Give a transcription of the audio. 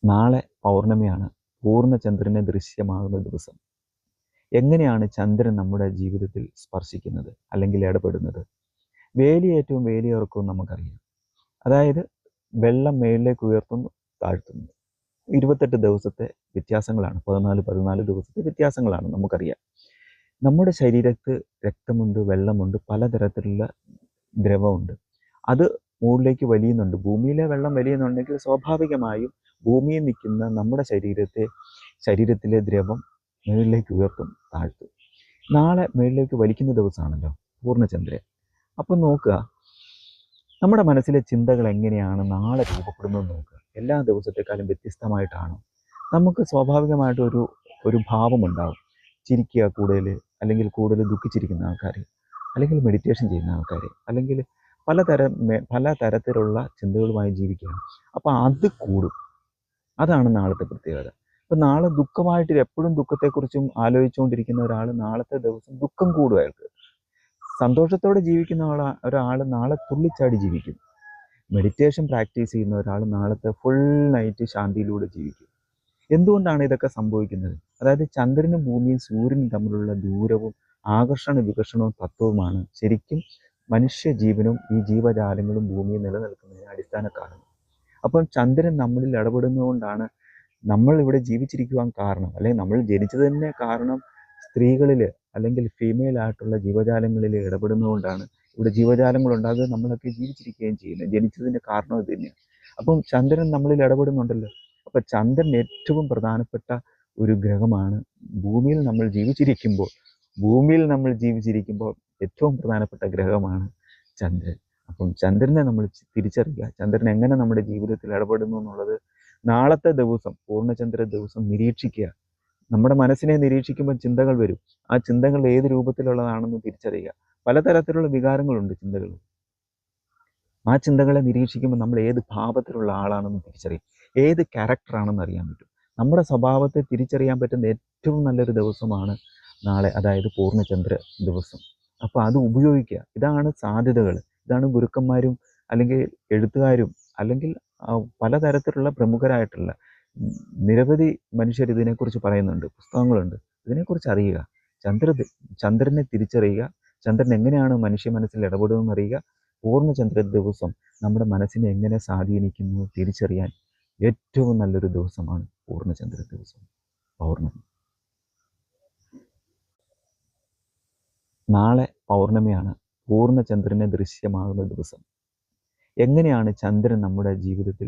നാളെ പൗർണമിയാണ്. പൂർണ്ണചന്ദ്രനെ ദൃശ്യമാകുന്ന ദിവസം. എങ്ങനെയാണ് ചന്ദ്രൻ നമ്മുടെ ജീവിതത്തിൽ സ്പർശിക്കുന്നത് അല്ലെങ്കിൽ ഇടപെടുന്നത്? വേലിയേറ്റവും വേലിയിറക്കവും നമുക്കറിയാം. അതായത് വെള്ളം മേളിലേക്ക് ഉയർത്തുന്നു, താഴ്ത്തുന്നു. 28 ദിവസത്തെ വ്യത്യാസങ്ങളാണ്, 14 ദിവസത്തെ വ്യത്യാസങ്ങളാണ് നമുക്കറിയാം. നമ്മുടെ ശരീരത്ത് രക്തമുണ്ട്, വെള്ളമുണ്ട്, പലതരത്തിലുള്ള ദ്രവമുണ്ട്. അത് മുകളിലേക്ക് വലിയുന്നുണ്ട്. ഭൂമിയിലെ വെള്ളം വലിയുന്നുണ്ടെങ്കിൽ സ്വാഭാവികമായും ഭൂമിയിൽ നിൽക്കുന്ന നമ്മുടെ ശരീരത്തിലെ ദ്രവം മുകളിലേക്ക് ഉയർത്തും, താഴ്ത്തും. നാളെ മുകളിലേക്ക് വലിക്കുന്ന ദിവസമാണല്ലോ പൂർണ്ണചന്ദ്രൻ. അപ്പം നോക്കുക, നമ്മുടെ മനസ്സിലെ ചിന്തകൾ എങ്ങനെയാണ് നാളെ രൂപപ്പെടുന്നത് നോക്കുക. എല്ലാ ദിവസത്തെക്കാളും വ്യത്യസ്തമായിട്ടാണോ? നമുക്ക് സ്വാഭാവികമായിട്ട് ഒരു ഭാവമുണ്ടാവും. ചിരിക്കുക കൂടുതൽ, അല്ലെങ്കിൽ കൂടുതൽ ദുഃഖിച്ചിരിക്കുന്ന ആൾക്കാർ, അല്ലെങ്കിൽ മെഡിറ്റേഷൻ ചെയ്യുന്ന ആൾക്കാർ, അല്ലെങ്കിൽ പല തരത്തിലുള്ള ചിന്തകളുമായി ജീവിക്കുകയാണ്. അപ്പോൾ അത് കൂടും. അതാണ് നാളത്തെ പ്രത്യേകത. അപ്പം നാളെ ദുഃഖമായിട്ട് എപ്പോഴും ദുഃഖത്തെക്കുറിച്ചും ആലോചിച്ചുകൊണ്ടിരിക്കുന്ന ഒരാൾ നാളത്തെ ദിവസം ദുഃഖം കൂടും അയാൾക്ക്. സന്തോഷത്തോടെ ജീവിക്കുന്ന ഒരാൾ നാളെ തുള്ളിച്ചാടി ജീവിക്കും. മെഡിറ്റേഷൻ പ്രാക്ടീസ് ചെയ്യുന്ന ഒരാൾ നാളത്തെ ഫുൾ നൈറ്റ് ശാന്തിയിലൂടെ ജീവിക്കും. എന്തുകൊണ്ടാണ് ഇതൊക്കെ സംഭവിക്കുന്നത്? അതായത് ചന്ദ്രനും ഭൂമിയും സൂര്യനും തമ്മിലുള്ള ദൂരവും ആകർഷണ വികർഷണവും തത്വവുമാണ് ശരിക്കും മനുഷ്യജീവനും ഈ ജീവജാലങ്ങളും ഭൂമിയിൽ നിലനിൽക്കുന്നതിന് അടിസ്ഥാന കാരണം. അപ്പം ചന്ദ്രൻ നമ്മളിൽ ഇടപെടുന്നതുകൊണ്ടാണ് നമ്മൾ ഇവിടെ ജീവിച്ചിരിക്കുവാൻ കാരണം, അല്ലെങ്കിൽ നമ്മൾ ജനിച്ചത് തന്നെ കാരണം സ്ത്രീകളിൽ അല്ലെങ്കിൽ ഫീമെയിൽ ആയിട്ടുള്ള ജീവജാലങ്ങളിൽ ഇടപെടുന്നതുകൊണ്ടാണ് ഇവിടെ ജീവജാലങ്ങൾ ഉണ്ടാകുക, നമ്മളൊക്കെ ജീവിച്ചിരിക്കുകയും ചെയ്യുന്നത്. ജനിച്ചതിൻ്റെ കാരണം ഇത് തന്നെയാണ്. അപ്പം ചന്ദ്രൻ നമ്മളിൽ ഇടപെടുന്നുണ്ടല്ലോ. അപ്പം ചന്ദ്രൻ ഏറ്റവും പ്രധാനപ്പെട്ട ഒരു ഗ്രഹമാണ്. ഭൂമിയിൽ നമ്മൾ ജീവിച്ചിരിക്കുമ്പോൾ ഏറ്റവും പ്രധാനപ്പെട്ട ഗ്രഹമാണ് ചന്ദ്രൻ. അപ്പം ചന്ദ്രനെ നമ്മൾ തിരിച്ചറിയുക. ചന്ദ്രൻ എങ്ങനെ നമ്മുടെ ജീവിതത്തിൽ ഇടപെടുന്നു എന്നുള്ളത് നാളത്തെ ദിവസം, പൂർണ്ണചന്ദ്ര ദിവസം നിരീക്ഷിക്കുക. നമ്മുടെ മനസ്സിനെ നിരീക്ഷിക്കുമ്പോൾ ചിന്തകൾ വരും. ആ ചിന്തകൾ ഏത് രൂപത്തിലുള്ളതാണെന്ന് തിരിച്ചറിയുക. പലതരത്തിലുള്ള വികാരങ്ങളുണ്ട് ചിന്തകൾ. ആ ചിന്തകളെ നിരീക്ഷിക്കുമ്പോൾ നമ്മൾ ഏത് ഭാവത്തിലുള്ള ആളാണെന്ന് തിരിച്ചറിയും, ഏത് ക്യാരക്ടറാണെന്ന് അറിയാൻ പറ്റും. നമ്മുടെ സ്വഭാവത്തെ തിരിച്ചറിയാൻ പറ്റുന്ന ഏറ്റവും നല്ലൊരു ദിവസമാണ് നാളെ, അതായത് പൂർണ്ണചന്ദ്ര ദിവസം. അപ്പോൾ അത് ഉപയോഗിക്കുക. ഇതാണ് സാധ്യതകൾ. ഇതാണ് ഗുരുക്കന്മാരും അല്ലെങ്കിൽ എഴുത്തുകാരും അല്ലെങ്കിൽ പലതരത്തിലുള്ള പ്രമുഖരായിട്ടുള്ള നിരവധി മനുഷ്യർ ഇതിനെക്കുറിച്ച് പറയുന്നുണ്ട്, പുസ്തകങ്ങളുണ്ട്. ഇതിനെക്കുറിച്ച് അറിയുക, ചന്ദ്രനെ തിരിച്ചറിയുക, ചന്ദ്രൻ എങ്ങനെയാണ് മനുഷ്യ മനസ്സിൽ ഇടപെടുമെന്ന് അറിയുക. പൂർണ്ണചന്ദ്ര ദിവസം നമ്മുടെ മനസ്സിനെ എങ്ങനെ സ്വാധീനിക്കുന്നു തിരിച്ചറിയാൻ ഏറ്റവും നല്ലൊരു ദിവസമാണ് പൂർണ്ണചന്ദ്ര ദിവസം, പൗർണമി. നാളെ പൗർണമിയാണ്. പൂർണ്ണചന്ദ്രനെ ദൃശ്യമാകുന്ന ദിവസം. എങ്ങനെയാണ് ചന്ദ്രൻ നമ്മുടെ ജീവിതത്തിൽ